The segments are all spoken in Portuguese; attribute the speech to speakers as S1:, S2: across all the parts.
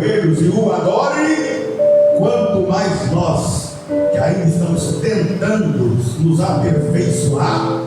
S1: joelhos e o adore, quanto mais nós, que ainda estamos tentando nos aperfeiçoar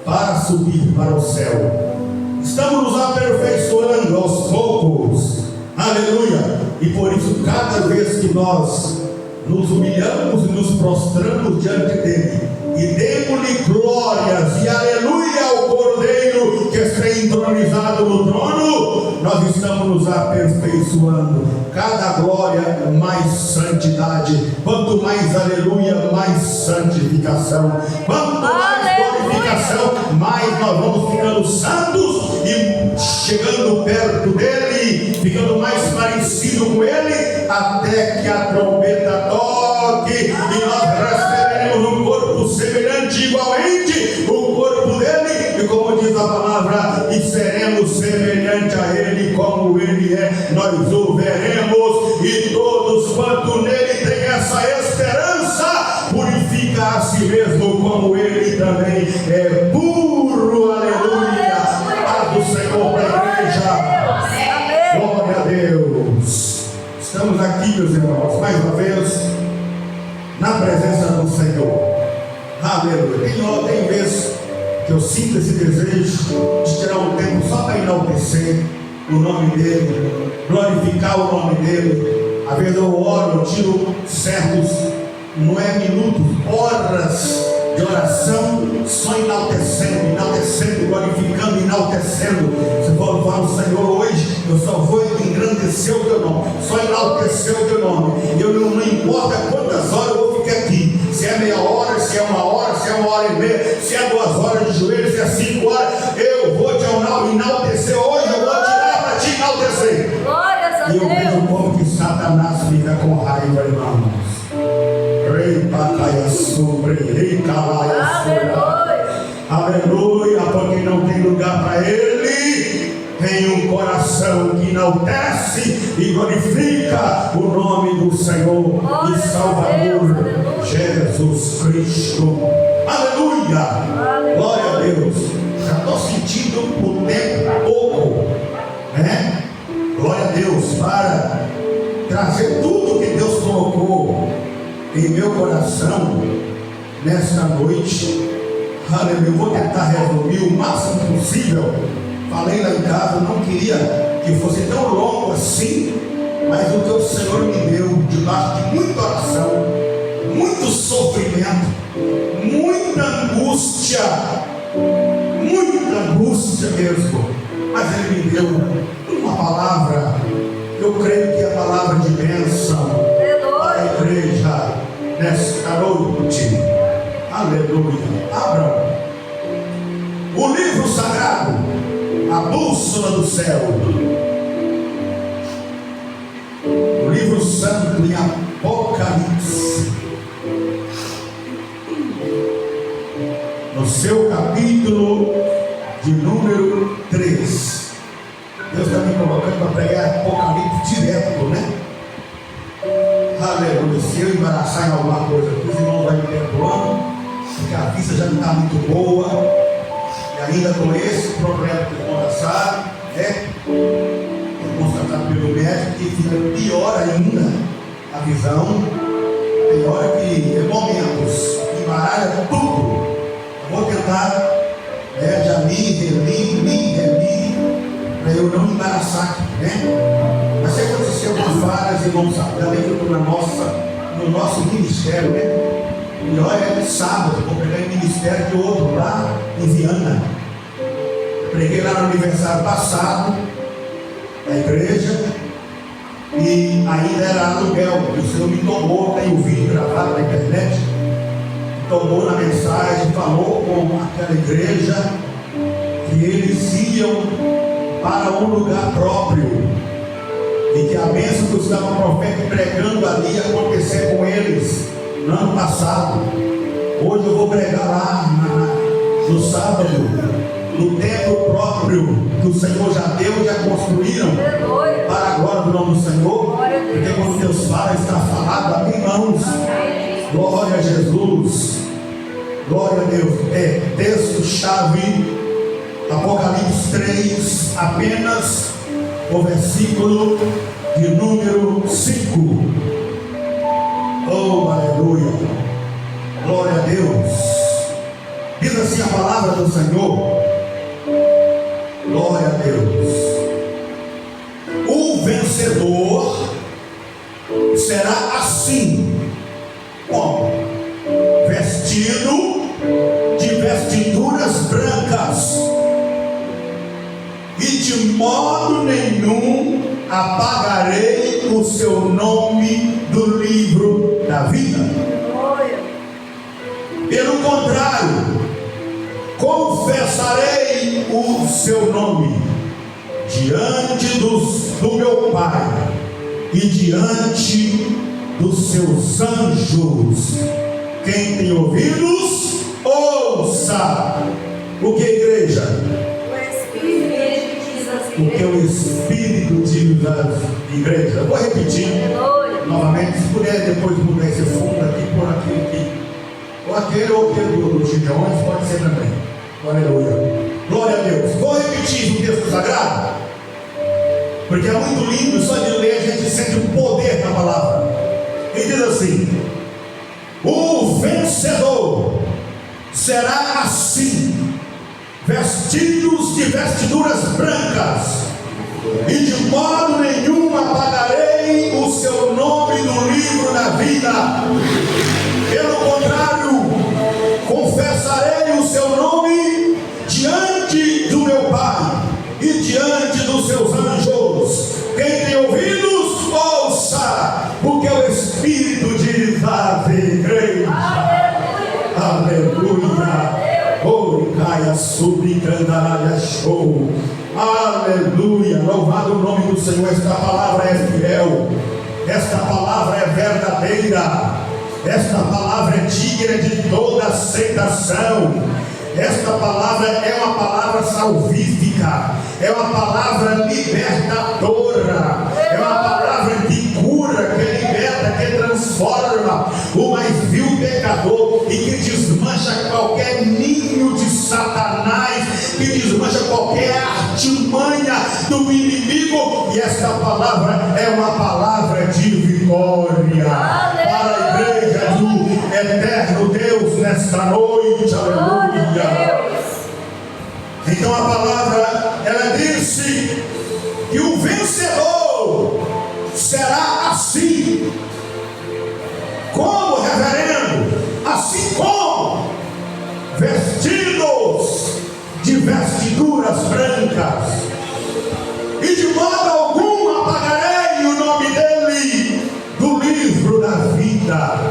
S1: para subir para o céu. Estamos nos aperfeiçoando aos poucos, aleluia, e por isso cada vez que nós nos humilhamos e nos prostramos diante dele e demos-lhe glórias e aleluia ao Cordeiro que está entronizado no trono, nós estamos nos aperfeiçoando. Cada glória, mais santidade. Quanto mais aleluia, mais santificação. Quanto mais glorificação, mais nós vamos ficando santos e chegando perto dele, ficando mais parecido com ele, até que a trombeta toque e nós receberemos um corpo semelhante, igualmente o corpo dele, e como diz a palavra, e seremos semelhante a ele como ele é, nós o veremos, e todos quanto nele tem essa esperança, purifica a si mesmo como ele também é puro, aleluia. Paz do Senhor para a igreja, glória a Deus. Estamos aqui, meus irmãos, mais uma vez na presença do Senhor, aleluia. Tem vezes que eu sinto esse desejo de tirar um tempo só para enaltecer o nome dele, glorificar o nome dele. Às vezes eu oro, eu tiro certos, não é minutos, horas de oração, só enaltecendo, glorificando, enaltecendo. Você pode falar, Senhor, hoje eu só vou engrandecer o teu nome, só enaltecer o teu nome. Não importa quantas horas eu vou ficar aqui, se é meia hora, se é uma hora, se é uma hora e meia, se é 2 horas de joelho, se é 5 horas, eu vou te enaltecer hoje, eu vou tirar para te enaltecer. Glórias a Deus. E eu vejo como que Satanás fica com raiva, irmãos. Aleluia, porque não tem lugar para ele. Tem um coração que enaltece e glorifica o nome do Senhor e Salvador Jesus Cristo. Aleluia, glória a Deus. Já estou sentindo o tempo pouco, né? Glória a Deus, para trazer tudo que Deus colocou em meu coração nesta noite. Aleluia. Eu vou tentar resumir o máximo possível. Falei lá em casa, não queria que fosse tão longo assim, mas o que o Senhor me deu, debaixo de muita oração, muito sofrimento, muita angústia mesmo, mas Ele me deu uma palavra. Eu creio que é a palavra de bênção para a igreja nesta noite. Aleluia. Abram o livro sagrado, a bússola do céu, o livro santo em Apocalipse, no seu capítulo de número 3. Deus está me colocando para pregar Apocalipse direto, né? Aleluia. Se eu embaraçar em alguma coisa, os irmãos vão me perdoando, porque a vista já não está muito boa, e ainda com esse problema que o irmão sabe, né? É constatado pelo médico que fica pior ainda a visão. Tem hora que é momentos que embaralha tudo. Eu vou tentar, já reli, para eu não embaraçar aqui, né? Mas se acontecer algumas falhas, irmãos, sabe, ainda bem que eu estou no nosso ministério, né? E olha, sábado, eu vou pregar em ministério de outro lá em Viana. Preguei lá no aniversário passado da igreja, e ainda era aluguel, e o Senhor me tomou, tem o vídeo gravado na internet, me tomou na mensagem, falou com aquela igreja que eles iam para um lugar próprio, e que a bênção que eu estava pregando ali ia acontecer com eles no ano passado. Hoje eu vou pregar lá no sábado, no templo próprio que o Senhor já deu, já construíram, para a glória do nome do Senhor, porque quando Deus fala, está falado, amém, irmãos? Glória a Jesus, glória a Deus. Texto-chave, Apocalipse 3, apenas o versículo de número 5. Oh, aleluia, glória a Deus. Diz assim a palavra do Senhor, glória a Deus: o vencedor será assim, como? Vestido de vestiduras brancas, e de modo nenhum apagarei o seu nome do livro da vida. Pelo contrário, confessarei o seu nome diante do meu Pai e diante dos seus anjos. Quem tem ouvidos, ouça. O que, igreja? O que o Espírito diz às igrejas. Eu vou repetir novamente. Se puder depois mudar esse fundo aqui por aquele aqui, ou aquele do Gideões, pode ser também. Aleluia, glória a Deus. Vou repetir o texto sagrado, porque é muito lindo. Só de ler a gente sente o poder da palavra. Ele diz assim: o vencedor será assim, vestidos de vestiduras brancas, e de modo nenhum apagarei o seu nome do livro da vida. Pelo contrário, confessarei o seu nome diante do meu Pai e diante dos seus anjos. Quem tem ouvidos, ouça o que o Espírito diz às igrejas. Aleluia. Caia sobre candaralha show. Aleluia. Louvado o nome do Senhor. Esta palavra é fiel. Esta palavra é verdadeira. Esta palavra é digna de toda aceitação. Esta palavra é uma palavra salvífica. É uma palavra libertadora. É uma palavra de cura, que liberta, que transforma o mais vil pecador e que desmancha qualquer ninho de Satanás, que desmancha qualquer artimanha do inimigo. E esta palavra é uma palavra de vitória para a igreja do eterno Deus nesta noite. Aleluia. Então a palavra, ela disse que o vencedor será assim. Como, reverendo? Assim como vestidos de vestiduras brancas, e de modo algum apagarei o nome dele do livro da vida,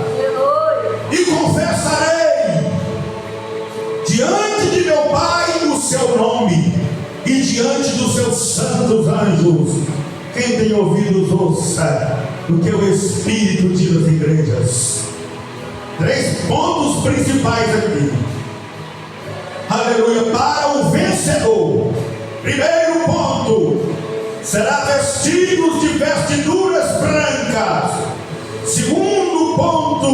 S1: e confessarei diante de meu Pai o seu nome e diante dos seus santos anjos. Quem tem ouvidos, ouça o que o Espírito diz às igrejas. 3 pontos principais aqui. Aleluia. Para o vencedor, primeiro ponto, será vestidos de vestiduras brancas. Segundo ponto,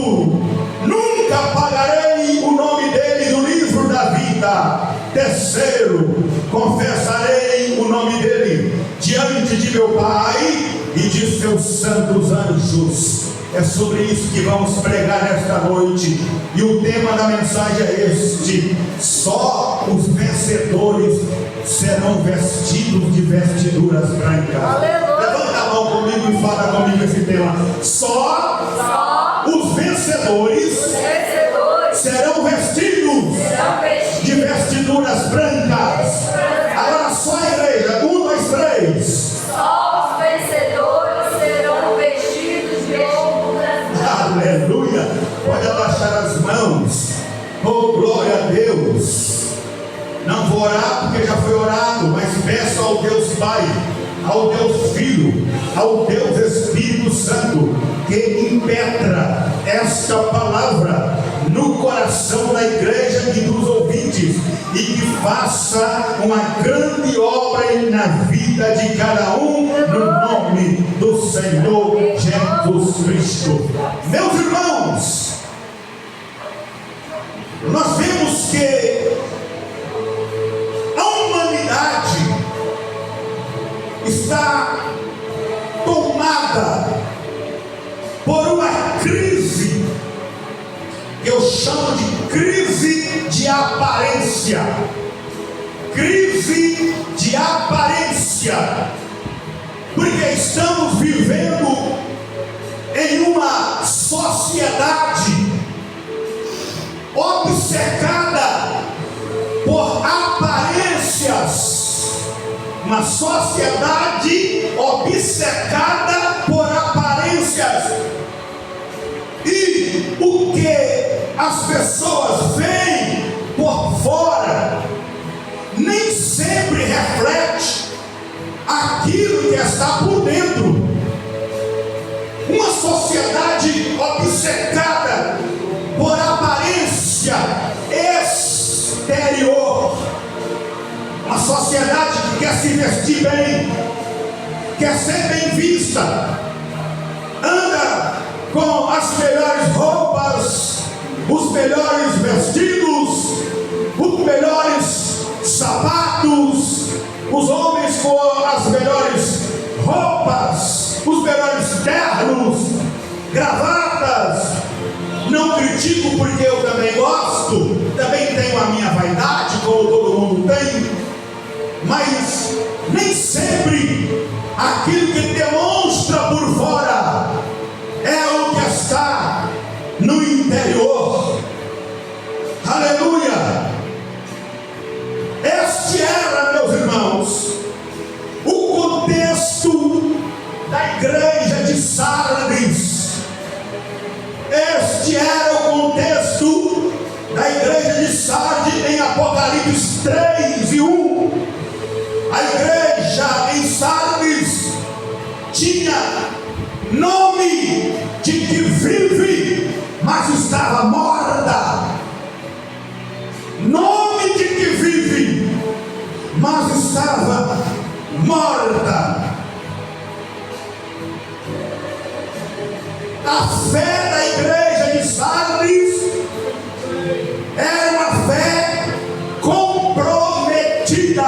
S1: nunca apagarei o nome dele do livro da vida. Terceiro, confessarei o nome dele diante de meu Pai e de seus santos anjos. É sobre isso que vamos pregar nesta noite. E o tema da mensagem é este: só os vencedores serão vestidos de vestiduras brancas. Aleluia. Levanta a mão comigo e fala comigo esse tema. Só os vencedores serão vestidos de vestiduras brancas. Agora só a igreja. 1, 2, 3.
S2: Só os vencedores serão vestidos de vestiduras brancas.
S1: Aleluia. Pode abaixar as mãos. Oh, glória a Deus. Não vou orar porque já foi orado, mas peço ao Deus Pai, ao Deus Filho, ao Deus Espírito Santo, que impetra esta palavra no coração da igreja e dos ouvintes, e que faça uma grande obra na vida de cada um, no nome do Senhor Jesus Cristo. Meus irmãos, nós vemos que a humanidade está tomada aparência, porque estamos vivendo em uma sociedade obcecada por aparências, uma sociedade obcecada por aparências, e o que as pessoas veem por fora nem sempre reflete aquilo que está por dentro. Uma sociedade obcecada por aparência exterior, uma sociedade que quer se vestir bem, quer ser bem vista, anda com as melhores roupas, os melhores vestidos, os melhores sapatos, os homens com as melhores roupas, os melhores ternos, gravatas. Não critico, porque eu também gosto, também tenho a minha vaidade, como todo mundo tem, mas nem sempre aquilo que demonstra por fora é o que está no interior. Aleluia! Este era, meus irmãos, o contexto da igreja de Sardes. Este era o contexto da igreja de Sardes em Apocalipse 3:1. A igreja em Sardes tinha nome de que vive, mas estava morta. Nome de que vive, mas estava morta. A fé da igreja de Sardes era uma fé comprometida.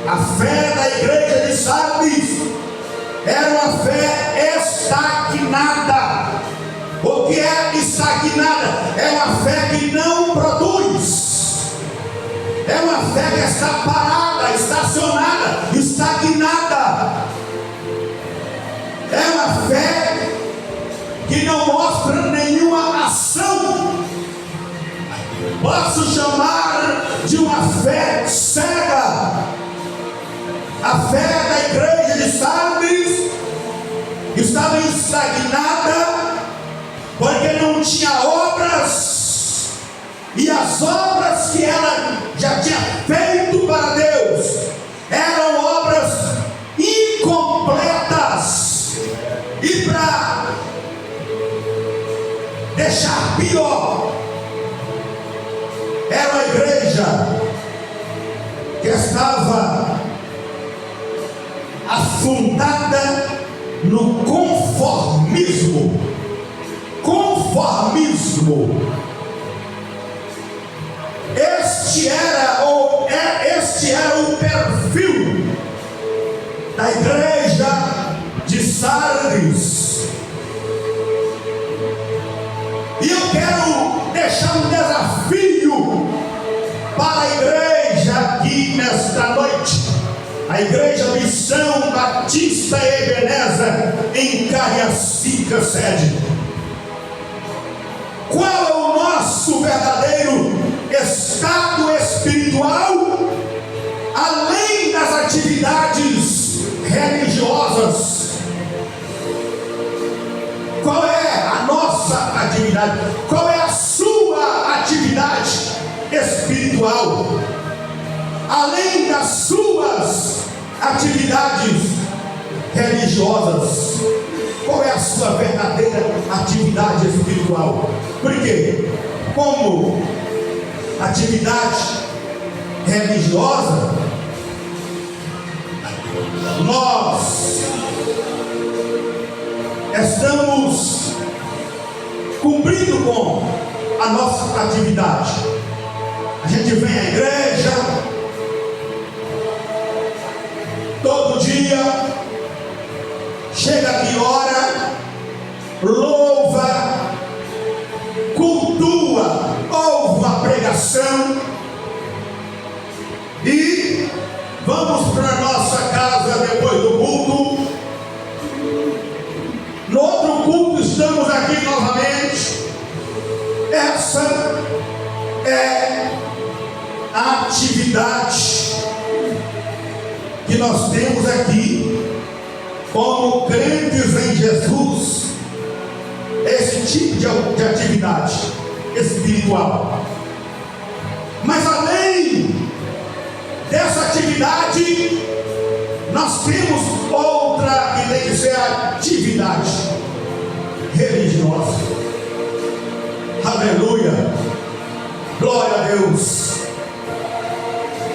S1: A fé da igreja de Sardes era uma fé estagnada. O que é estagnada? É uma fé que não produz. É uma fé que está parada, estacionada, estagnada. É uma fé que não mostra nenhuma ação. Posso chamar de uma fé cega. A fé da igreja de Sardes estava estagnada porque não tinha obras, e as obras que ela já tinha feito para Deus eram obras incompletas. E para deixar pior, era uma igreja que estava afundada no conformismo. Este era o perfil da igreja de Sardes. E eu quero deixar um desafio para a igreja aqui nesta noite. A igreja Missão Batista Ebenezer em Cariacica sede. Qual é o nosso verdadeiro estado espiritual, além das atividades religiosas? Qual é a nossa atividade? Qual é a sua atividade espiritual, além das suas atividades religiosas? Qual é a sua verdadeira atividade espiritual? Por quê? Como atividade religiosa, nós estamos cumprindo com a nossa atividade. A gente vem à igreja todo dia, chega aqui, ora, louva, cultua, ouve a pregação e vamos para a nossa casa estamos aqui novamente. Essa é a atividade que nós temos aqui como crentes em Jesus. Esse tipo de atividade espiritual. Mas além dessa atividade, nós temos outra que tem que ser a atividade religiosa. Aleluia, glória a Deus.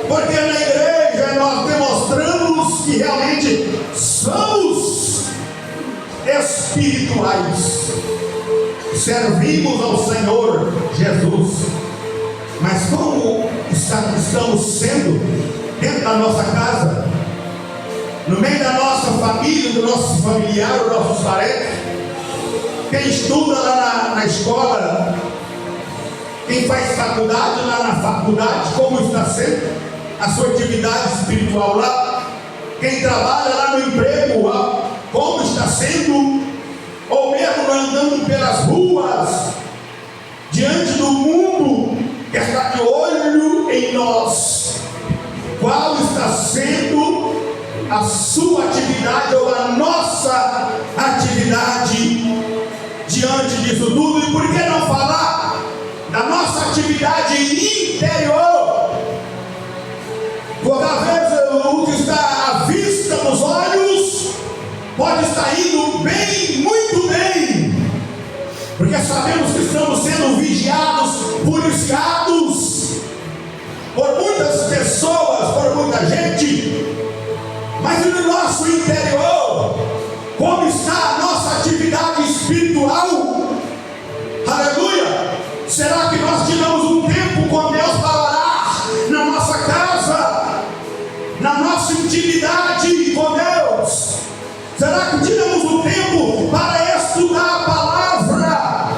S1: Porque na igreja nós demonstramos que realmente somos espirituais, servimos ao Senhor Jesus. Mas como estamos sendo dentro da nossa casa, no meio da nossa família, do nosso familiar, dos nossos parentes, quem estuda lá na escola, quem faz faculdade lá na faculdade, como está sendo a sua atividade espiritual lá, quem trabalha lá no emprego, como está sendo, ou mesmo andando pelas ruas, diante do mundo que está de olho em nós, qual está sendo a sua atividade ou a nossa atividade diante disso tudo? E por que não falar da nossa atividade interior? Porque às vezes o que está à vista nos olhos pode estar indo bem, muito bem, porque sabemos que estamos sendo vigiados, policiados por muitas pessoas, por muita gente. Mas no nosso interior, como está a nossa atividade espiritual? Aleluia! Será que nós tiramos um tempo com Deus para orar na nossa casa, na nossa intimidade com Deus? Será que tiramos um tempo para estudar a palavra,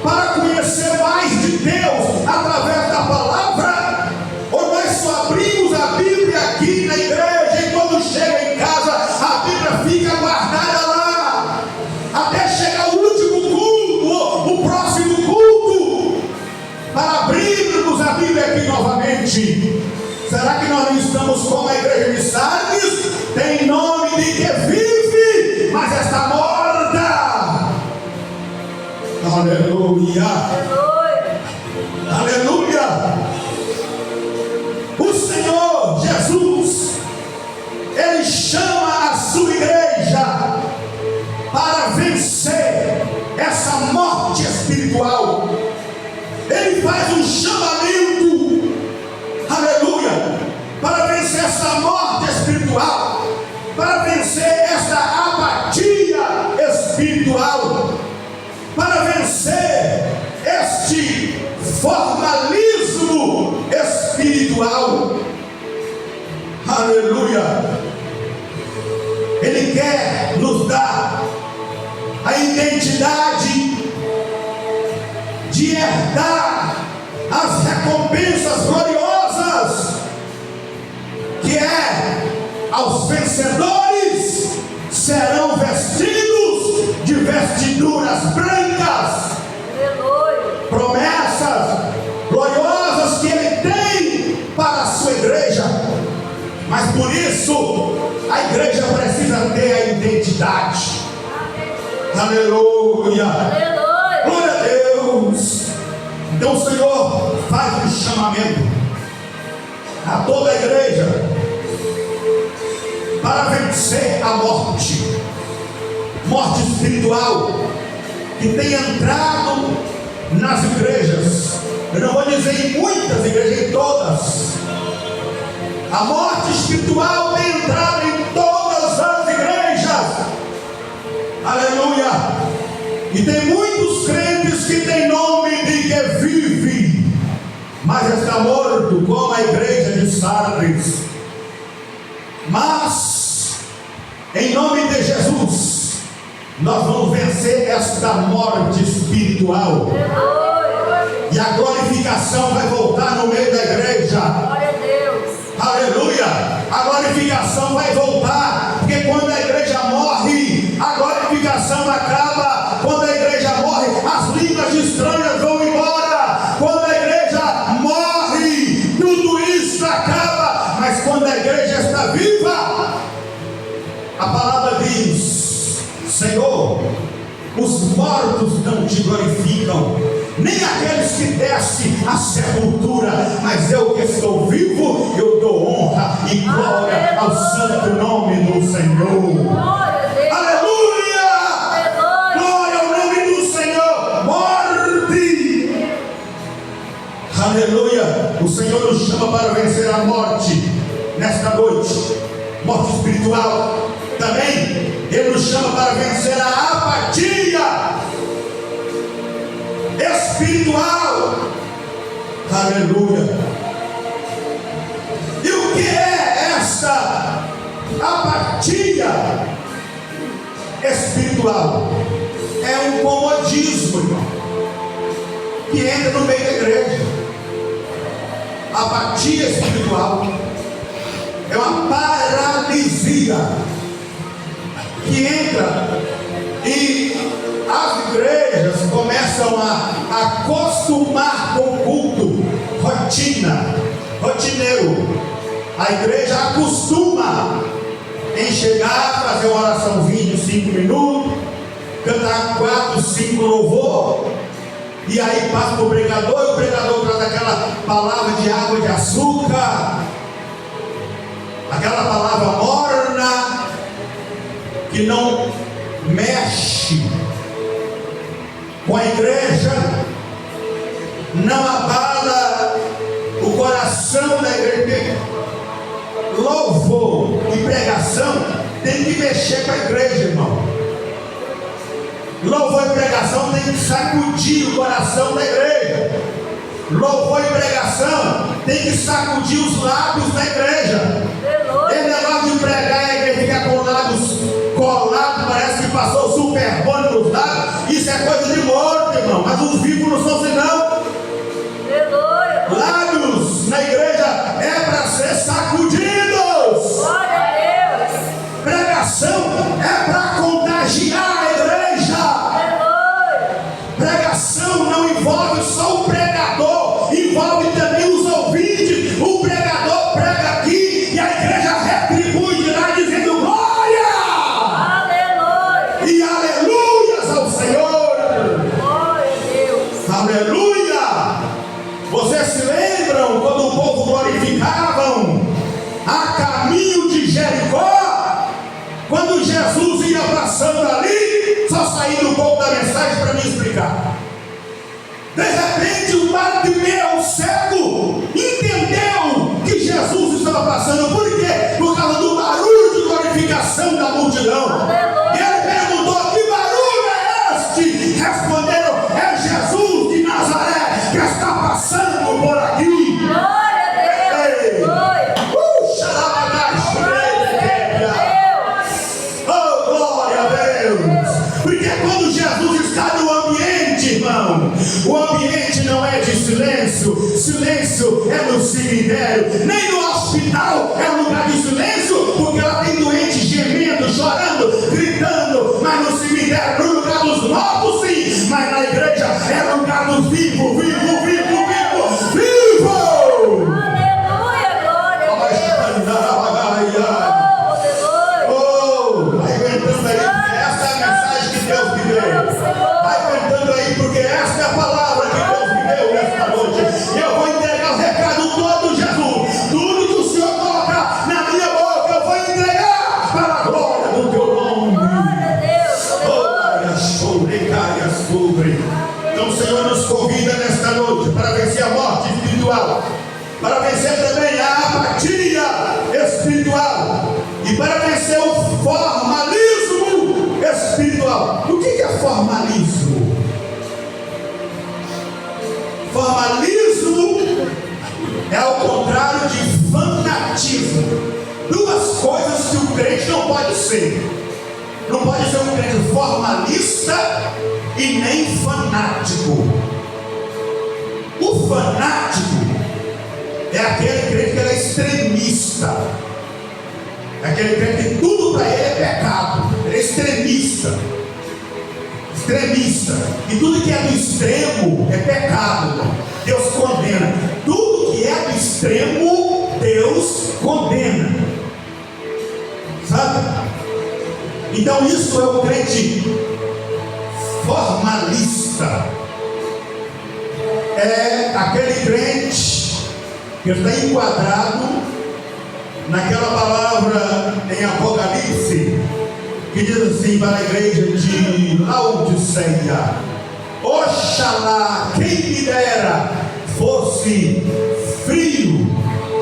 S1: para conhecer mais de Deus através da palavra? Ou nós só abrimos a Bíblia aqui na igreja e quando chega em casa a Bíblia fica guardada lá até chegar o último culto, o próximo culto, para abrirmos a Bíblia aqui novamente? Será que nós não estamos como a igreja de Sardes? Tem nome de que vive, mas está morta. Aleluia. Aleluia. O Senhor Jesus, Ele chama a sua igreja para vencer essa morte espiritual. Ele faz um chamamento, aleluia, para vencer essa morte espiritual, para vencer essa apatia espiritual, para vencer este formalismo espiritual. Aleluia. Ele quer nos dar a identidade de herdar as recompensas gloriosas, que é: aos vencedores serão vestidos de vestiduras brancas. Promessas gloriosas que Ele tem para a sua igreja. Mas por isso a igreja precisa ter a identidade. Aleluia. Glória a Deus. Então o Senhor faz um chamamento a toda a igreja para vencer a morte espiritual que tem entrado nas igrejas. Eu não vou dizer em muitas igrejas, em todas. A morte espiritual tem entrado em todas as igrejas. Aleluia. E tem muitos crentes que têm nome de que vive, mas está morto, como a igreja de Sardes. Mas em nome de Jesus nós vamos vencer esta morte espiritual, e a glorificação vai voltar no meio da igreja.
S2: Glória a Deus.
S1: Aleluia. A glorificação vai voltar, porque quando a igreja morre, a glorificação acaba. Quando a os mortos não te glorificam, nem aqueles que descem à sepultura, mas eu que estou vivo, eu dou honra e glória ao santo nome do Senhor. Aleluia! Glória ao nome do Senhor. Morte! Aleluia! O Senhor nos chama para vencer a morte nesta noite, morte espiritual. Também Ele nos chama para vencer a apatia espiritual. Aleluia. E o que é esta apatia espiritual? É um comodismo, irmão, que entra no meio da igreja. Apatia espiritual é uma paralisia que entra, e as igrejas começam a acostumar com o culto, rotineiro. A igreja acostuma em chegar, fazer uma oraçãozinha de 5 minutos, cantar 4, 5 louvor, e aí passa para o pregador, e o pregador traz aquela palavra de água de açúcar, aquela palavra morna, que não mexe com a igreja, não abala o coração da igreja. Louvor e pregação tem que mexer com a igreja, irmão. Louvor e pregação tem que sacudir o coração da igreja. Louvor e pregação tem que sacudir os lábios da igreja. Esse negócio de pregar e a igreja fica com os lábios colados, parece que passou o super bônus nos lábios. Isso é coisa de morto, irmão. Mas os vivos não são assim, não. Lábios na igreja é para ser sacudidos.
S2: Glória a Deus.
S1: Pregação é para contagiar a igreja. Pregação não envolve só o pregador, envolve também os ouvintes. O pregador prega aqui e a igreja retribui de lá dizendo glória.
S2: Aleluia.
S1: E aleluias ao Senhor.
S2: Glória a Deus.
S1: Aleluia. Vocês se lembram quando o povo glorificavam a caminho de Jericó? Quando Jesus ia passando ali, só saindo um pouco da mensagem para me explicar. De repente o Bartimeu, o cego, entendeu que Jesus estava passando. Por quê? Por causa do barulho de glorificação da multidão. E ele perguntou: que barulho é este? Responderam: é Jesus de Nazaré que está passando por aqui.
S2: Glória a Deus. Glória.
S1: Oh, glória a Deus. Porque quando Jesus está no ambiente, irmão, o ambiente não é de silêncio. Silêncio é no cemitério. Nem no hospital é lugar de silêncio, porque lá tem doente gemendo, chorando, gritando. Mas no cemitério, no lugar dos mortos, sim. Mas na igreja é lugar dos vivos. Vivo.
S2: Aleluia. Glória a Deus.
S1: Oh, vai cantando aí, essa é a mensagem que Deus me deu. Vai cantando aí, porque essa é a palavra que Deus me deu nesta noite. E eu vou entregar o recado todo, Jesus. Tudo que o Senhor colocar na minha boca, eu vou entregar para a glória do teu nome.
S2: Glória a Deus.
S1: Sobre. Então o Senhor nos convida nesta noite para vencer a morte espiritual, para vencer também a apatia espiritual e para vencer o formalismo espiritual. O que é formalismo? Formalismo é ao contrário de fanatismo. Duas coisas que o crente não pode ser. Não pode ser um crente formalista e nem fanático. O fanático é aquele crente que é extremista. É aquele crente que tudo para ele é pecado. Ele é extremista. E tudo que é do extremo é pecado. Deus condena. Tudo que é do extremo, Deus condena. Sabe? Então isso é o crente formalista é aquele crente que está enquadrado naquela palavra em Apocalipse que diz assim para a igreja de Laodiceia: oxalá, quem me dera fosse frio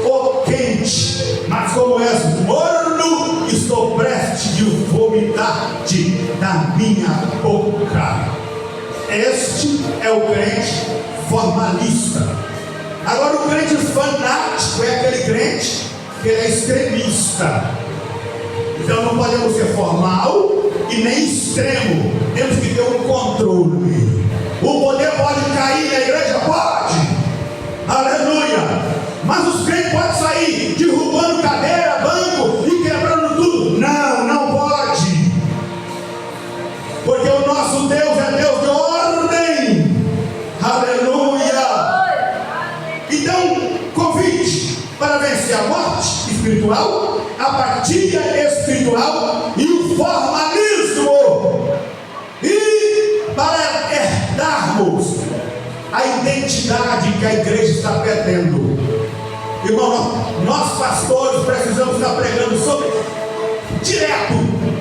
S1: ou quente, mas como és morno, estou prestes de vomitar-te da minha boca. Este é o crente formalista. Agora, o crente fanático é aquele crente que é extremista. Então não podemos ser formal e nem extremo. Temos que ter um controle. O poder pode cair na igreja? Pode. Aleluia. Mas os crentes podem sair derrubando cadeira, banco e quebrando tudo? Não, não pode. Porque o nosso Deus é Deus de ordem. Aleluia. Então, convite para vencer a morte espiritual, a apatia espiritual e o formalismo, e para herdarmos a identidade que a igreja está perdendo. Irmão, nós pastores precisamos estar pregando direto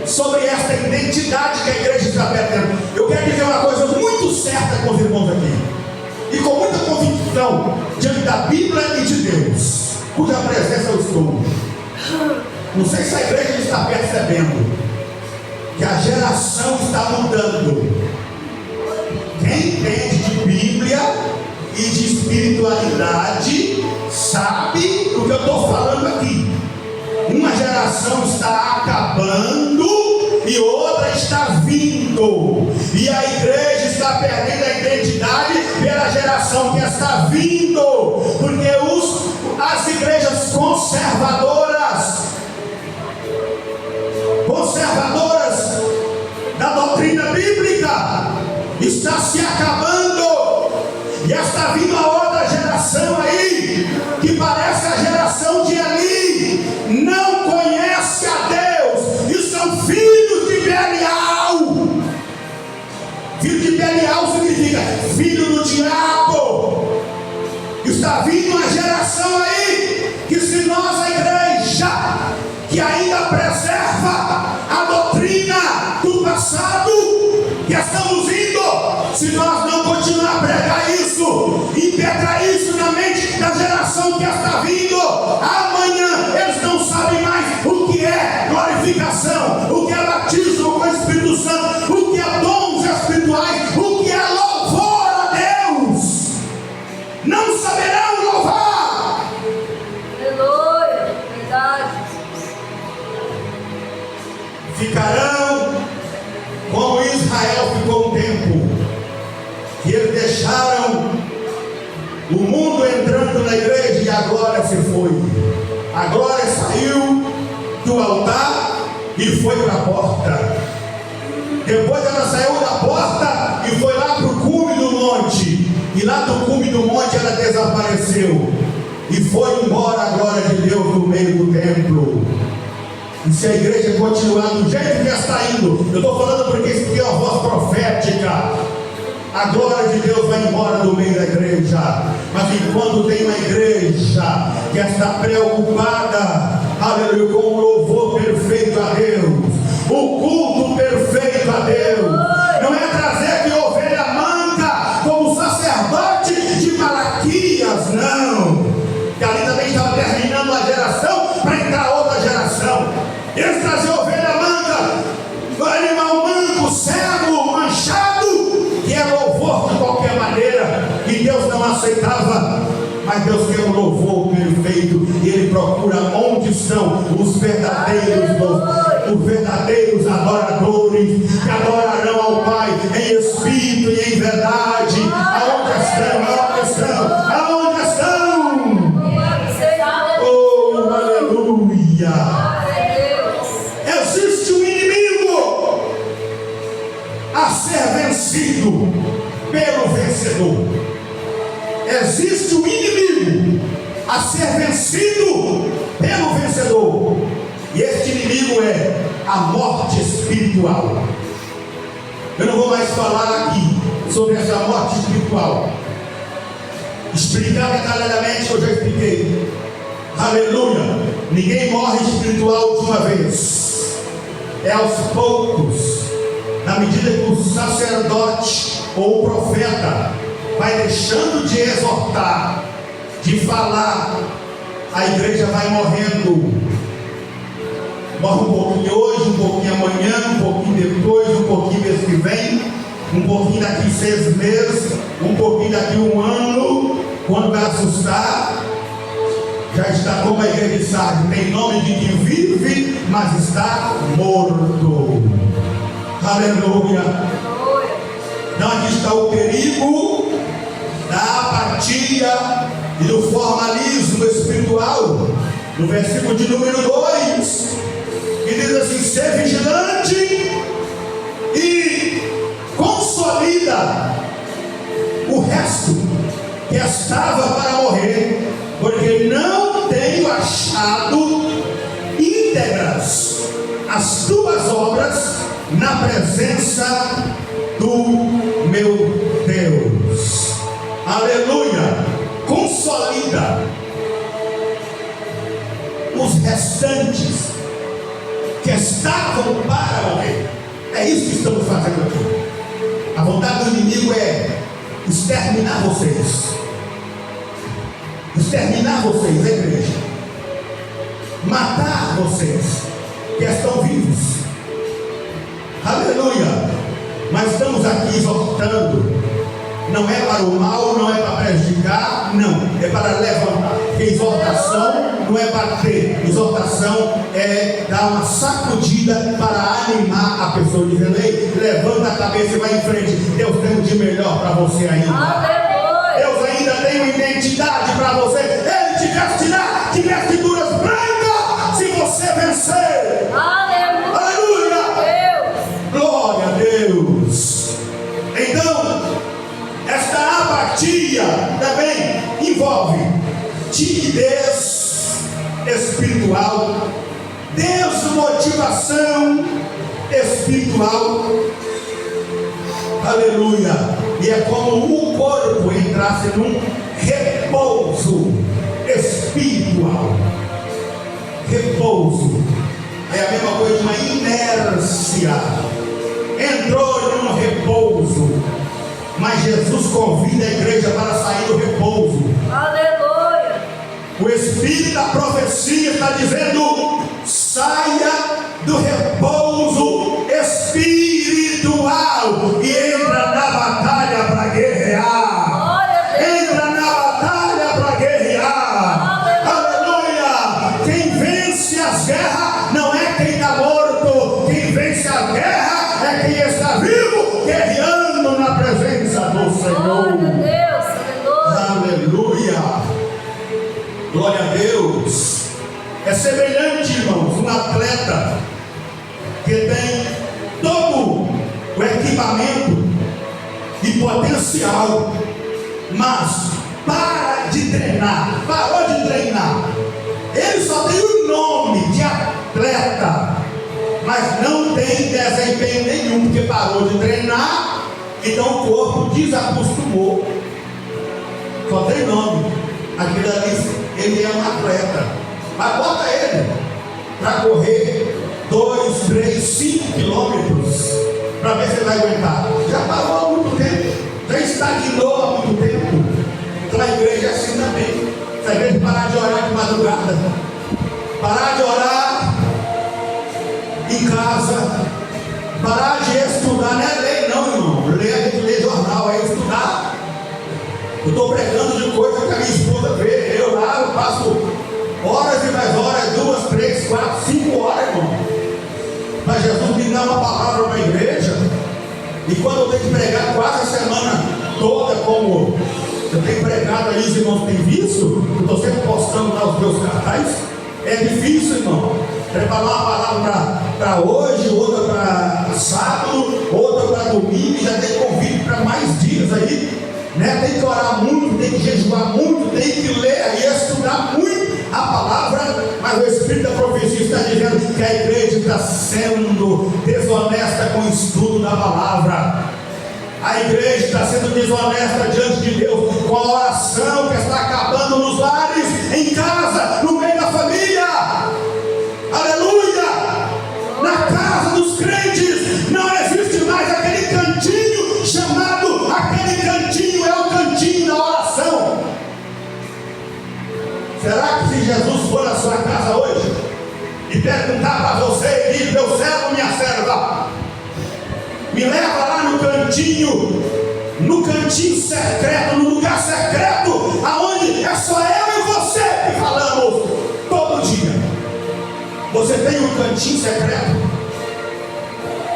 S1: sobre essa identidade que a igreja está perdendo. Eu quero dizer uma coisa muito certa com os irmãos aqui, e com muita convicção diante da Bíblia e de Deus, cuja presença eu estou. Não sei se a igreja está percebendo que a geração está mudando. Quem entende de Bíblia e de espiritualidade sabe o que eu estou falando aqui. Uma geração está acabando e outra está vindo, e a igreja está perdendo a identidade pela geração que está vindo, porque as igrejas conservadoras da doutrina bíblica está se acabando, e está vindo a outra geração aí que parece a geração de Eli, não conhece a Deus e são filhos de Belial. Filho de Belial significa filho do diabo. Está vindo uma geração aí que, se nós, a igreja que ainda preserva a doutrina do passado que estamos indo, se nós não continuar a pregar isso, impetrar isso na mente da geração que está vindo, amanhã eles não sabem mais o que é glorificação, o que é batismo com o Espírito Santo, o que é dons espirituais, o que é louvor a Deus. Não saberão louvar.
S2: Aleluia, verdade.
S1: Ficarão como Israel ficou um tempo, que eles deixaram o mundo entrando na igreja, e a glória se foi. A glória saiu do altar e foi para a porta. Depois ela saiu da porta e foi lá para o cume do monte, e lá do cume do monte ela desapareceu, e foi embora a glória de Deus no meio do templo. E se a igreja continuar do jeito que está indo, eu estou falando porque isso aqui é uma voz profética, a glória de Deus vai embora do meio da igreja. Mas enquanto tem uma igreja que está preocupada, aleluia, com o louvor perfeito a Deus, o culto perfeito a Deus, não é trazer que ovelha manca como sacerdote de Malaquias, não, que ali também estava terminando a geração para entrar outra geração. Eles traziam ovelha manca, animal manco, cego, manchado, que é louvor de qualquer maneira, que Deus não aceitava. Mas Deus quer um louvor perfeito, e Ele procura onde estão os verdadeiros adoradores, que adorarão ao Pai em espírito e em verdade. Aonde estão? Aonde estão? Oh, aleluia! Existe um inimigo a ser vencido pelo vencedor. Existe um inimigo a ser vencido pelo vencedor, e este inimigo é a morte espiritual. Eu não vou mais falar aqui sobre essa morte espiritual. Explicar detalhadamente, eu já expliquei. Aleluia. Ninguém morre espiritual de uma vez. É aos poucos, na medida que o sacerdote ou o profeta vai deixando de exortar, de falar, a igreja vai morrendo. Morre um pouquinho hoje, um pouquinho amanhã, um pouquinho depois, um pouquinho mês que vem, um pouquinho daqui 6 meses, um pouquinho daqui 1 ano. Quando vai assustar, já está como a igreja de Sardes, tem nome de que vive, mas está morto. Aleluia. Então aqui está o perigo da apatia e do formalismo espiritual. No versículo de número 2, que diz assim: ser vigilante e consolida o resto que estava para morrer, porque não tenho achado íntegras as tuas obras na presença do meu Deus. Aleluia. Consolida os restantes que estavam para morrer. É isso que estamos fazendo aqui. A vontade do inimigo é exterminar vocês. Exterminar vocês, a igreja. Matar vocês que estão vivos. Aleluia. Mas estamos aqui exortando. Não é para o mal, não é para prejudicar, não. É para levantar. Porque exortação não é bater. Exortação é dar uma sacudida para animar a pessoa, dizendo: ei, levanta a cabeça e vai em frente. Deus tem um dia melhor para você ainda.
S2: Aleluia.
S1: Deus ainda tem uma identidade para você. Ele te vestirá de vestiduras brancas se você vencer.
S2: Aleluia.
S1: Aleluia.
S2: Deus.
S1: Glória a Deus. Então, esta apatia também envolve timidez espiritual, desmotivação espiritual. Aleluia. E é como o corpo entrasse num repouso espiritual. Repouso é a mesma coisa de uma inércia. Entrou num repouso. Mas Jesus convida a igreja para sair do repouso.
S2: Aleluia.
S1: O Espírito da profecia está dizendo: saia do repouso espiritual e entra na batalha para guerrear. Entra na batalha para guerrear. Aleluia. Quem vence as guerras não é quem está morto. Quem vence a guerra é quem está vivo, guerreando na presença do Senhor.
S2: Glória a Deus.
S1: Aleluia. Glória a Deus. É semelhante, irmãos, um atleta que tem todo o equipamento e potencial, mas para de treinar, parou de treinar. Ele só tem o nome de atleta, mas não tem desempenho nenhum, porque parou de treinar. Então o corpo desacostumou. Só tem nome. Aquilo ali, ele é um atleta. Mas bota ele para correr 2, 3, 5 quilômetros para ver se ele vai aguentar. Já parou há muito tempo, já estagnou há muito tempo. Então a igreja é assim também. Se a igreja parar de orar de madrugada, parar de orar em casa, parar de estudar, não é ler não, irmão. Ler, a gente lê jornal, é estudar. Eu estou pregando de coisa que a minha esposa vê. Eu lá, eu passo horas e mais horas, 2, 3, 4, 5 horas, irmão. Mas Jesus me dá uma palavra para a igreja. E quando eu tenho que pregar quase a semana toda, como eu tenho pregado aí, os irmãos têm visto, eu estou sempre postando lá os meus cartazes. É difícil, irmão. Preparar uma palavra para hoje, outra para sábado, outra para domingo, já tem convite para mais dias aí. Né? Tem que orar muito, tem que jejuar muito, tem que ler e estudar muito a palavra, mas o Espírito da profecia está dizendo que a igreja está sendo desonesta com o estudo da palavra. A igreja está sendo desonesta diante de Deus com a oração que está acabando nos lares, em casa, no meio da família. Aleluia! Na casa dos crentes não existe mais aquele cantinho chamado, aquele cantinho é o cantinho da oração. Será que se Jesus for na sua casa hoje e perguntar para você e diz: meu servo, minha serva, me leva lá no cantinho secreto, no lugar secreto, aonde é só eu e você que falamos todo dia. Você tem um cantinho secreto?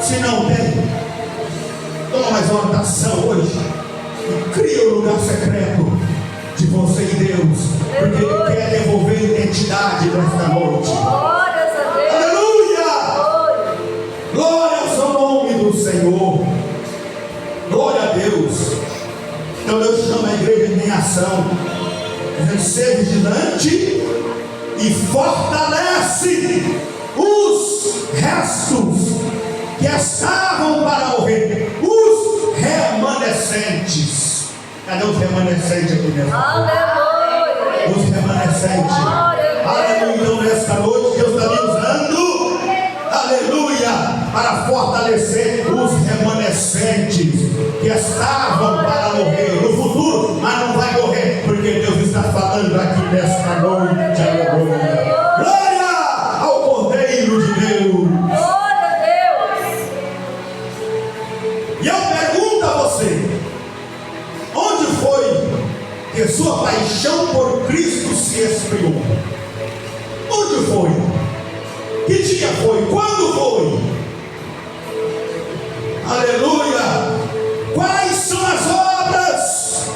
S1: Se não tem, toma mais uma oração hoje e cria um lugar secreto de você e Deus, porque Ele quer devolver a identidade nesta noite. Aleluia! Glória ao seu nome do Senhor. Glória a Deus. Então Deus chama a igreja em ação, dizendo: ser vigilante e fortalece os restos que estavam para morrer, os remanescentes. Cadê os remanescentes aqui nessa noite? Os remanescentes. Aleluia. Então nesta noite Deus está me usando, aleluia, para fortalecer os remanescentes que estavam para morrer no futuro, mas não vai morrer, porque Deus está falando aqui nesta noite. Aleluia. Glória ao Cordeiro de Deus.
S2: Glória a Deus.
S1: E eu pergunto a você: onde foi que sua paixão por Cristo se esfriou? Onde foi? Que dia foi? Quando foi? Aleluia! Quais são as obras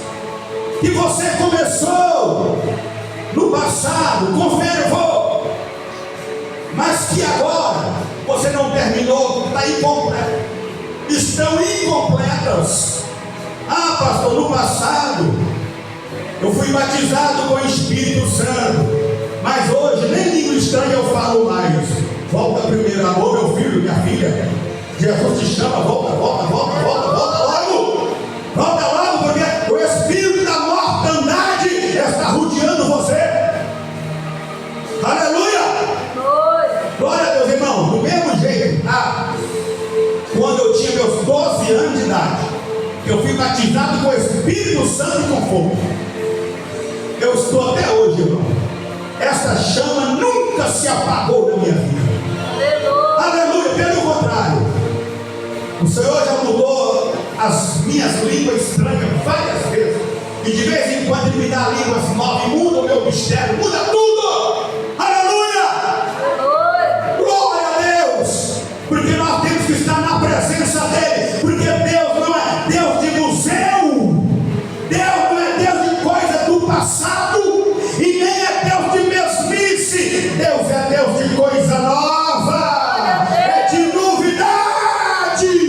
S1: que você começou no passado com fervor, mas que agora você não terminou, está incompleta? Estão incompletas. Ah, pastor, no passado eu fui batizado com o Espírito Santo, mas hoje nem língua estranha eu falo mais. Volta primeiro, amor, meu filho, minha filha. Jesus te chama, volta logo. Volta logo, porque o espírito da mortandade está rodeando você. Aleluia! Glória a Deus, irmão. Do mesmo jeito, quando eu tinha meus 12 anos de idade, eu fui batizado com o Espírito Santo e com fogo. Eu estou até hoje, irmão. Essa chama nunca se apagou na minha vida. Aleluia, pelo contrário, o Senhor já mudou as minhas línguas estranhas várias vezes, e de vez em quando Ele me dá línguas novas, muda o meu mistério, muda tudo. Aleluia! Glória a Deus, porque nós temos que estar na presença dEle, porque Deus não é Deus de museu, Deus não é Deus de coisa do passado, e nem é Deus de mesmice. Deus é Deus de coisa nova, é de novidade.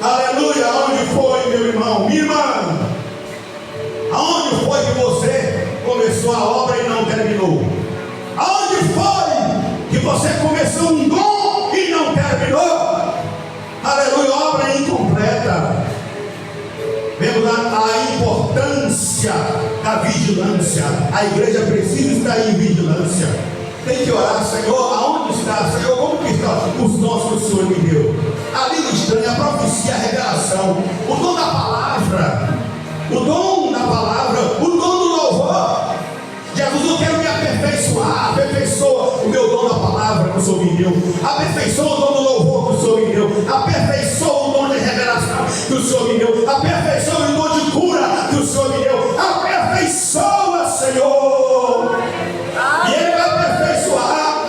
S1: Aleluia. Aonde foi, meu irmão, minha irmã? Aonde foi que você começou a obra e não terminou? Aonde foi que você começou um dom e não terminou? Aleluia, obra incompleta. Vemos a importância da vigilância. A igreja precisa estar em vigilância. Tem que orar: Senhor, aonde está? Senhor, como que estão os dons que o Senhor me deu? A língua estranha, a profecia, a revelação, o dom da palavra, o dom do louvor. Jesus, eu quero me aperfeiçoar. Aperfeiçoa o meu dom da palavra que o Senhor me deu. Aperfeiçoa o dom do louvor que o Senhor me deu. Aperfeiçoa o dom de revelação que o Senhor me deu. Aperfeiçoa o dom de cura que o Senhor me deu. Aperfeiçoa, Senhor. E Ele vai aperfeiçoar.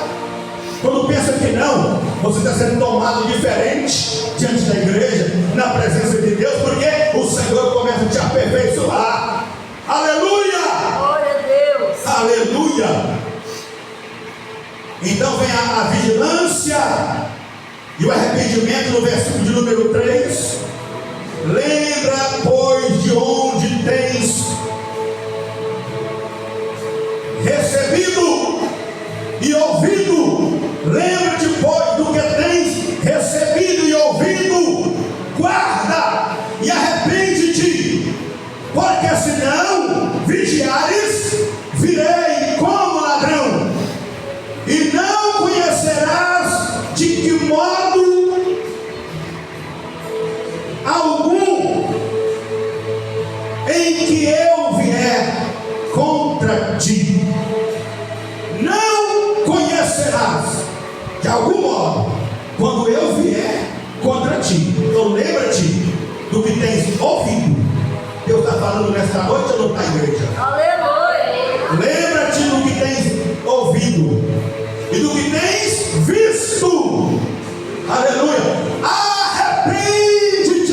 S1: Quando pensa que não, você está sendo tomado diferente diante da igreja, na presença de Deus, porque o Senhor começa a te aperfeiçoar. Aleluia!
S2: Glória a Deus.
S1: Aleluia! Então vem a vigilância e o arrependimento no versículo de número 3. Lembra, pois, de onde tens recebido e ouvido. Lembra-te, pois, do que tens recebido e ouvido. Guarda e arrepende-te, porque senão vigiares, virei como ladrão, e não conhecerás de que modo algum em que eu vier contra ti. Não conhecerás de algum modo quando eu vier contra ti. Então lembra-te do que tens ouvido. Deus está falando nesta noite ou não está, igreja?
S2: Aleluia.
S1: Lembra-te do que tens ouvido e do que tens visto. Aleluia. Arrepende-te,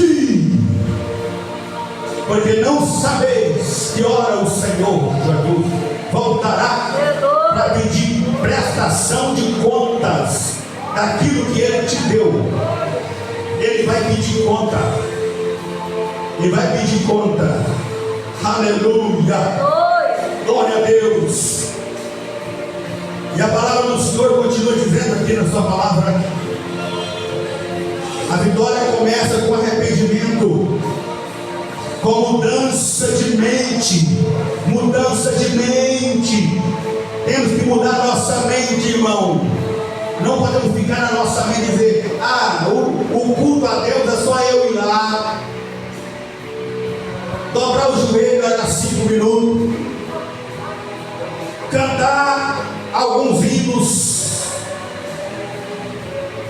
S1: porque não sabeis que hora o Senhor Jesus voltará para pedir prestação de contas daquilo que Ele te deu. Ele vai pedir conta. Ele vai pedir conta. Aleluia. Glória a Deus. E a palavra do Senhor continua dizendo aqui na sua palavra: a vitória começa com arrependimento, com mudança de mente. Mudança de mente. Temos que mudar a nossa mente, irmão. Não podemos ficar na nossa mente e dizer: o culto a Deus é só eu ir lá, dobrar o joelho a 5 minutos, cantar alguns hinos,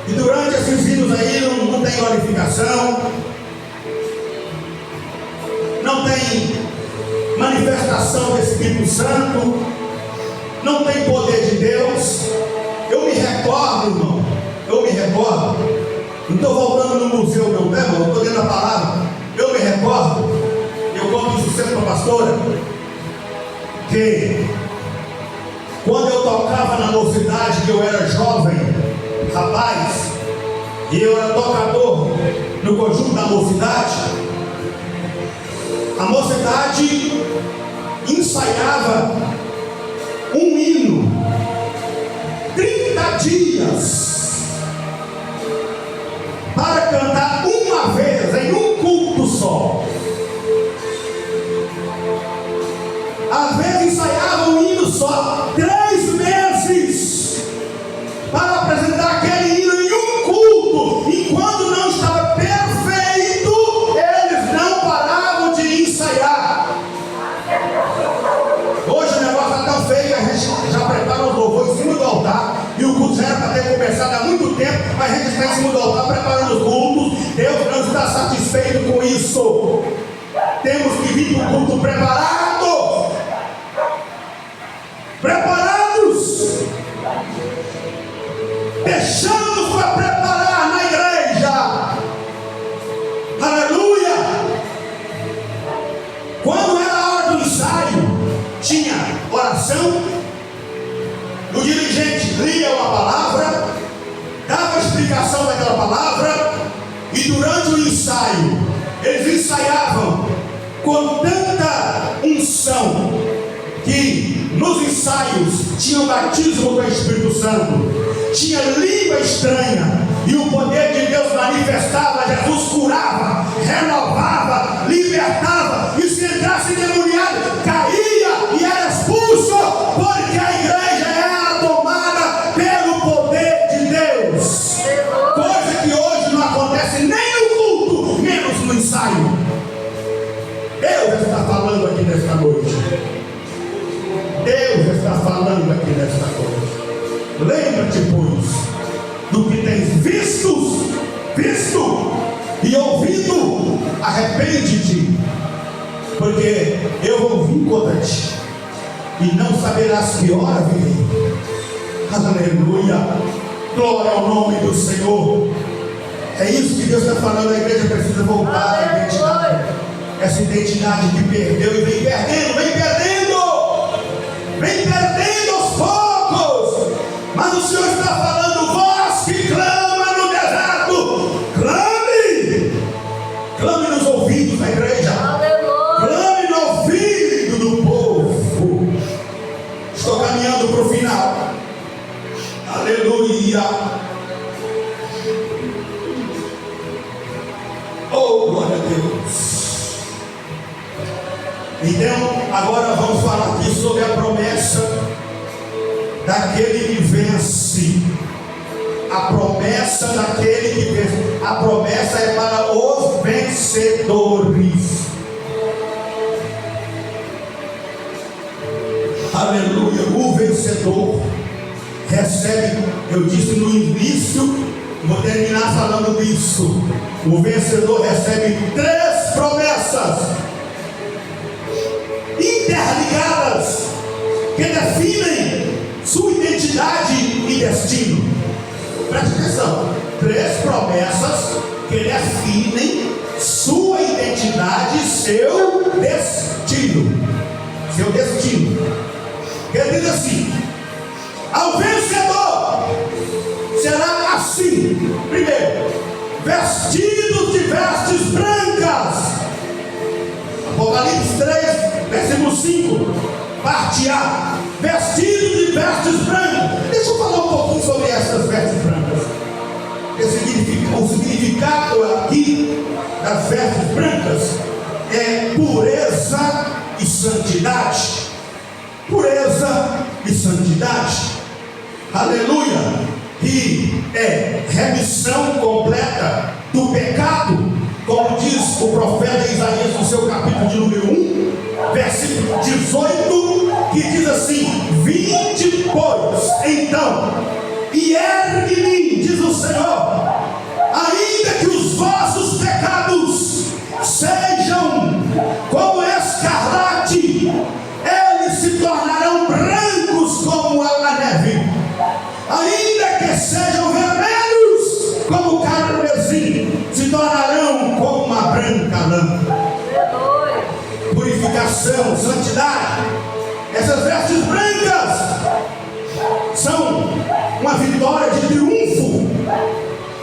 S1: e durante esses hinos aí não tem glorificação, não tem manifestação do Espírito Santo, não tem poder de Deus. Eu me recordo, irmão, não estou voltando no museu não, né, irmão? Estou dentro da palavra. Eu me recordo, eu conto isso sempre para a pastora, que quando eu tocava na mocidade, que eu era jovem, rapaz, e eu era tocador no conjunto da mocidade, a mocidade ensaiava um hino 30 dias para cantar uma vez em um culto só. Às vezes ensaiava um hino só 3 meses para apresentar aquele hino em um culto. Enquanto não estava perfeito, eles não paravam de ensaiar. Hoje o negócio está tão feio que a gente já prepara o louvor em cima do altar, e o culto já era para ter começado há muito tempo, mas a gente está em cima do altar preparando os cultos. Deus não está satisfeito com isso. Temos que vir para o culto preparados, deixamos para preparar na igreja. Aleluia. Quando era a hora do ensaio, tinha oração, o dirigente lia uma palavra, dava a explicação daquela palavra, e durante o ensaio eles ensaiavam com tanta unção que nos ensaios tinha o batismo do Espírito Santo, tinha língua estranha, e o poder de Deus manifestava. Jesus curava, renovava, libertava, e se entrasse endemoniado, caía e era expulso, porque a igreja era tomada pelo poder de Deus. Coisa que hoje não acontece nem no culto, menos no ensaio. Deus está falando aqui nesta noite. Deus está falando aqui nesta noite. Lembra-te, pois, do que tens visto e ouvido. Arrepende-te, porque eu vou vir contra ti, e não saberás que hora virei. Aleluia. Glória ao nome do Senhor. É isso que Deus está falando. A igreja precisa voltar à identidade. Essa identidade que perdeu e vem perdendo aos poucos. Mas o Senhor está falando: voz que clama no deserto, clame nos ouvidos Aleluia. Oh, glória a Deus. Então, agora vamos falar aqui sobre a promessa daquele que vence. A promessa daquele que vence. A promessa é para os vencedores. Aleluia. O vencedor recebe, eu disse no início, vou terminar falando disso. O vencedor recebe 3 promessas interligadas que definem sua identidade e destino. Preste atenção. 3 promessas que definem sua identidade e seu destino. Seu destino. Ele diz assim: ao vencedor será assim. Primeiro, vestidos de vestes brancas. Apocalipse 3, versículo 5, parte A. Vestidos de vestes brancas. Deixa eu falar um pouquinho sobre essas vestes brancas. O significado aqui das vestes brancas é pureza e santidade. Pureza e santidade. Aleluia. Que é remissão completa do pecado, como diz o profeta Isaías no seu capítulo de número 1, versículo 18, que diz assim: vinde, pois, então, e ergue-me, diz o Senhor, ainda que os vossos pecados sejam como escarlate, eles se tornarão brancos como a neve. Ainda que sejam vermelhos como o carmesim, se tornarão como uma branca lã. Purificação, santidade. Essas vestes brancas são uma vitória de triunfo.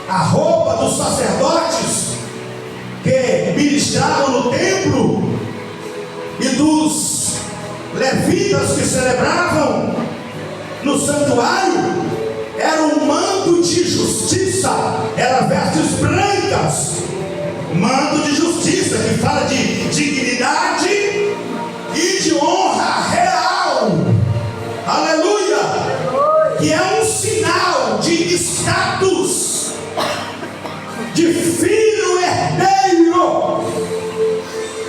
S1: A roupa dos sacerdotes que ministravam no templo e dos levitas que celebravam no santuário era um manto de justiça, eram vestes brancas, manto de justiça que fala de dignidade e de honra real. Aleluia. Que é um sinal de status, de filho herdeiro,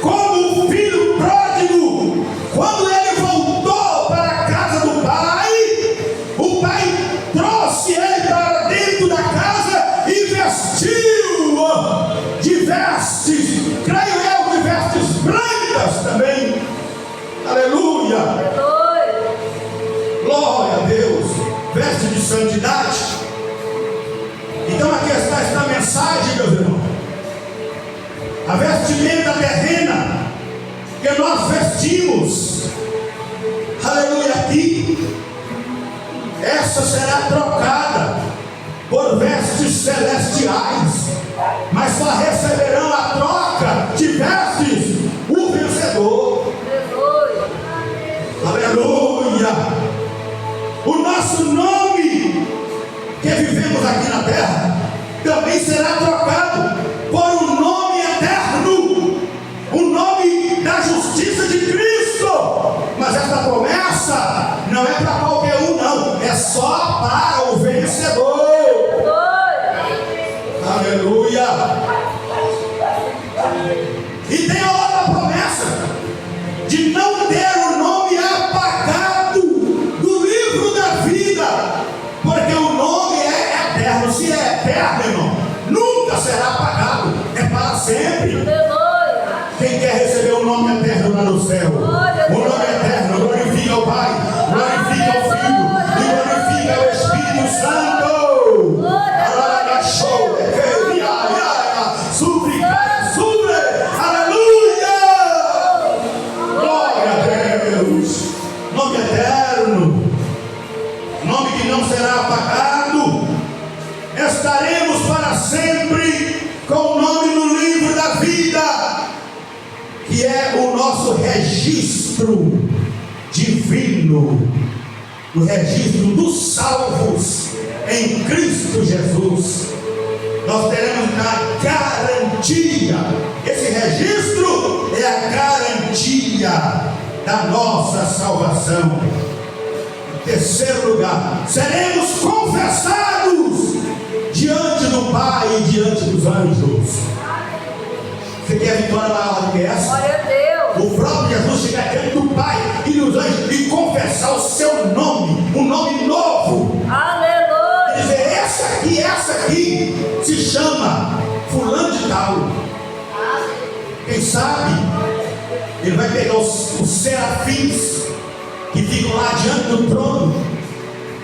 S1: como o filho pródigo. Quando ele voltou para a casa do pai, o pai trouxe ele para dentro da casa e vestiu de vestes, creio eu, de vestes brancas também. Aleluia. Glória a Deus. Veste de santidade. Então aqui está esta mensagem, meus irmãos. A vestimenta terrena que nós vestimos, aleluia, aqui, essa será trocada por vestes celestiais, mas só receberão a troca de vestes o vencedor. Aleluia. O nosso nome que vivemos aqui na terra também será trocado por um nome eterno, o nome da justiça de Cristo. Mas essa promessa não é para qualquer um, não, é só para o vencedor. Aleluia. E tem a outra promessa de não ter o nome apagado do livro da vida, porque o nome é eterno. Se é eterno, irmão, nunca será apagado, é para sempre. Quem quer receber o nome eterno lá no céu? O nome eterno glorifica o Pai, glorifica o Filho e glorifica o Espírito Santo. Aleluia! Glória a Deus. Nome eterno, nome que não será apagado. Estaremos para sempre com o nome no livro da vida, que é o nosso registro divino, o registro dos salvos em Cristo da nossa salvação. Em terceiro lugar, seremos confessados diante do Pai e diante dos anjos. Você quer a vitória maior do que essa?
S2: Glória a Deus.
S1: O próprio Jesus chegar diante do Pai e dos anjos e confessar o seu nome, um nome novo.
S2: Aleluia.
S1: Dizer, essa aqui se chama fulano de tal. Quem sabe ele vai pegar os serafins que ficam lá diante do trono,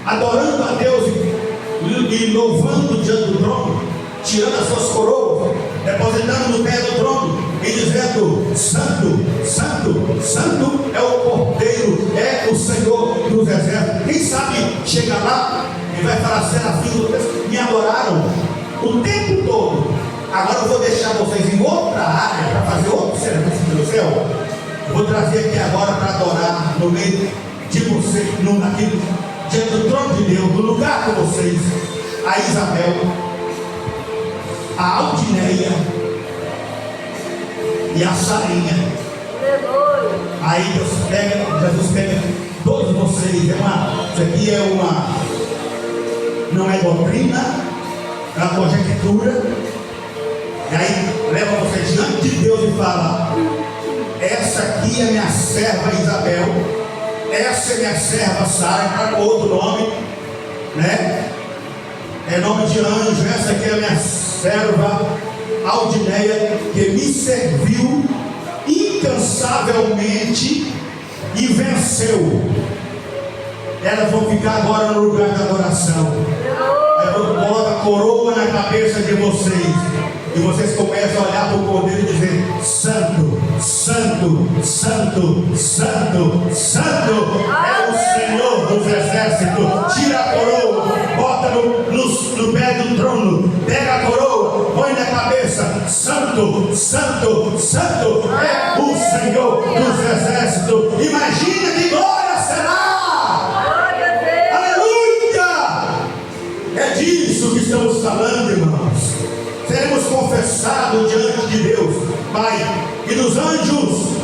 S1: adorando a Deus e louvando diante do trono, tirando as suas coroas, depositando no pé do trono e dizendo: Santo, Santo, Santo é o Cordeiro, é o Senhor dos exércitos. Quem sabe chega lá e vai falar: serafins, me adoraram o tempo todo. Agora eu vou deixar vocês em outra área para fazer outro serviço pelo céu. Eu vou trazer aqui agora para adorar no meio de vocês, aqui diante do trono de Deus, no lugar com vocês, a Isabel, a Aldineia e a Sarinha.
S2: Aleluia.
S1: Aí Jesus pega todos vocês. Isso aqui não é doutrina, é uma conjectura. E aí leva você diante de Deus e fala: essa aqui é minha serva Isabel, essa é minha serva Sara, para com outro nome, né? É nome de anjo. Essa aqui é a minha serva Aldineia, que me serviu incansavelmente e venceu. Elas vão ficar agora no lugar da adoração. Aí eu coloco a coroa na cabeça de vocês. E vocês começam a olhar para o Cordeiro e dizer: Santo, Santo, Santo, Santo, Santo é o Senhor dos exércitos. Tira a coroa, bota no pé do trono, pega a coroa, põe na cabeça: Santo, Santo, Santo é o Senhor dos exércitos. Imagina que glória será!
S2: Glória a Deus.
S1: Aleluia! É disso que estamos falando, irmãos. Seremos confessados diante de Deus, Pai, e dos anjos.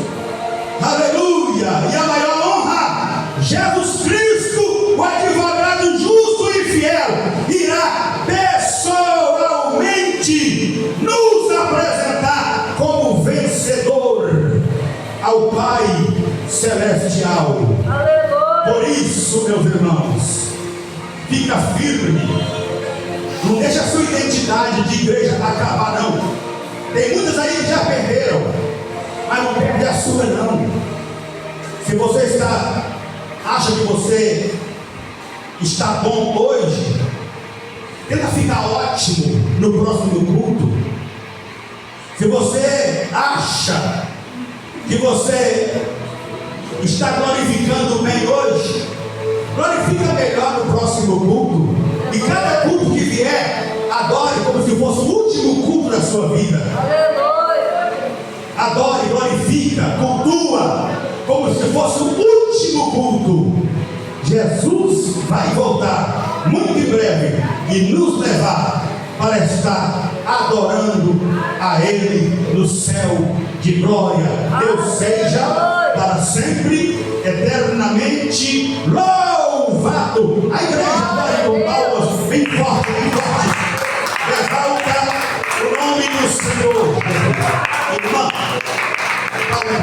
S1: Aleluia! E a maior honra, Jesus Cristo, o advogado justo e fiel, irá pessoalmente nos apresentar como vencedor ao Pai Celestial.
S2: Aleluia.
S1: Por isso, meus irmãos, fica firme. Não deixa a sua identidade de igreja acabar, não. Tem muitas aí que já perderam, mas não perde a sua, não. Se você acha que você está bom hoje, tenta ficar ótimo no próximo culto. Se você acha que você está glorificando bem hoje, glorifica melhor no próximo culto. E cada culto que vier, adore como se fosse o último culto da sua vida.
S2: Aleluia.
S1: Adore, glorifica, cultua como se fosse o último culto. Jesus vai voltar muito em breve e nos levar para estar adorando a Ele no céu de glória. Deus seja para sempre, eternamente louvado. A igreja vai com palmas bem forte, bem forte. Exalta o nome do Senhor. Irmã, palma